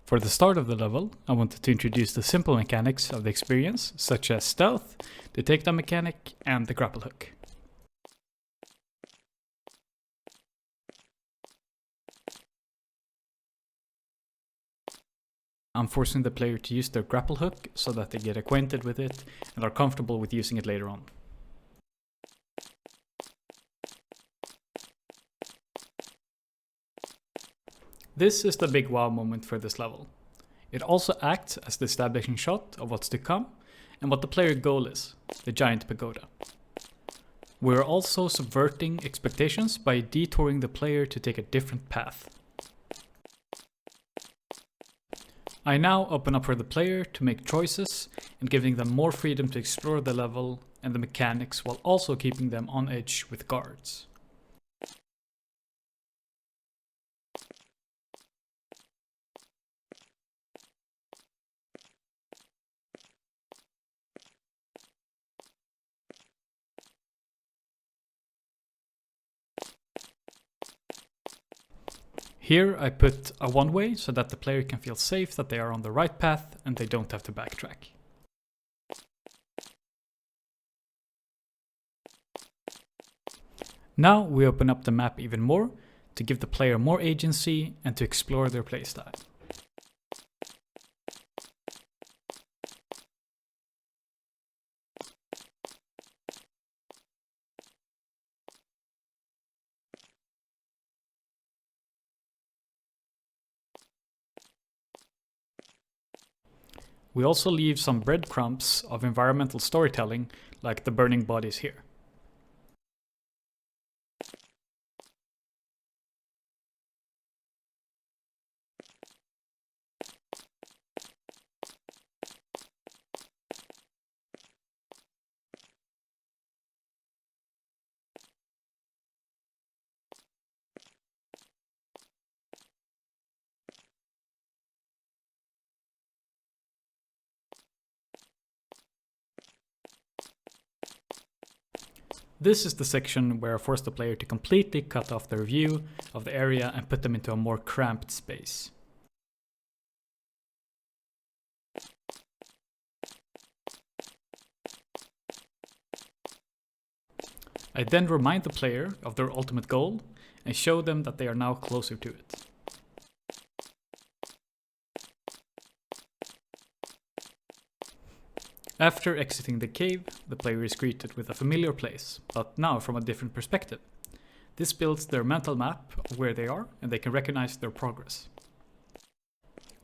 For the start of the level, I wanted to introduce the simple mechanics of the experience, such as stealth, the takedown mechanic, and the grapple hook. I'm forcing the player to use their grapple hook so that they get acquainted with it and are comfortable with using it later on. This is the big wow moment for this level. It also acts as the establishing shot of what's to come and what the player goal is, the giant pagoda. We're also subverting expectations by detouring the player to take a different path. I now open up for the player to make choices and giving them more freedom to explore the level and the mechanics while also keeping them on edge with guards. Here I put a one-way so that the player can feel safe that they are on the right path and they don't have to backtrack. Now we open up the map even more to give the player more agency and to explore their playstyle. We also leave some breadcrumbs of environmental storytelling, like the burning bodies here. This is the section where I force the player to completely cut off their view of the area and put them into a more cramped space. I then remind the player of their ultimate goal and show them that they are now closer to it. After exiting the cave, the player is greeted with a familiar place, but now from a different perspective. This builds their mental map of where they are and they can recognize their progress.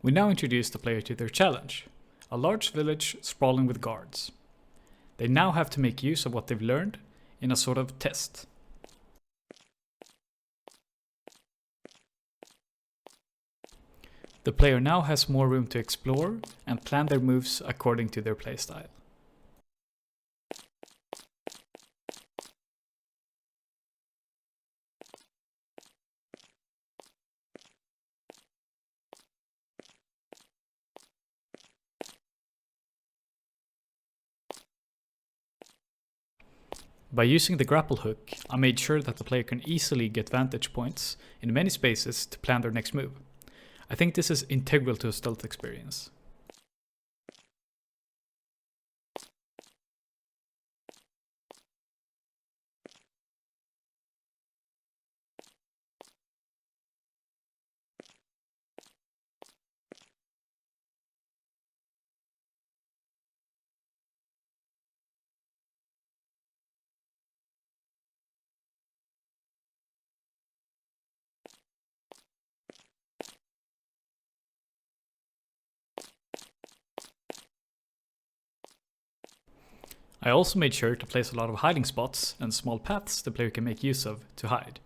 We now introduce the player to their challenge, a large village sprawling with guards. They now have to make use of what they've learned in a sort of test. The player now has more room to explore and plan their moves according to their playstyle. By using the grapple hook, I made sure that the player can easily get vantage points in many spaces to plan their next move. I think this is integral to a stealth experience. I also made sure to place a lot of hiding spots and small paths the player can make use of to hide.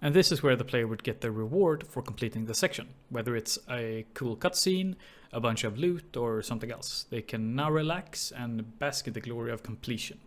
And this is where the player would get their reward for completing the section, whether it's a cool cutscene, a bunch of loot, or something else. They can now relax and bask in the glory of completion.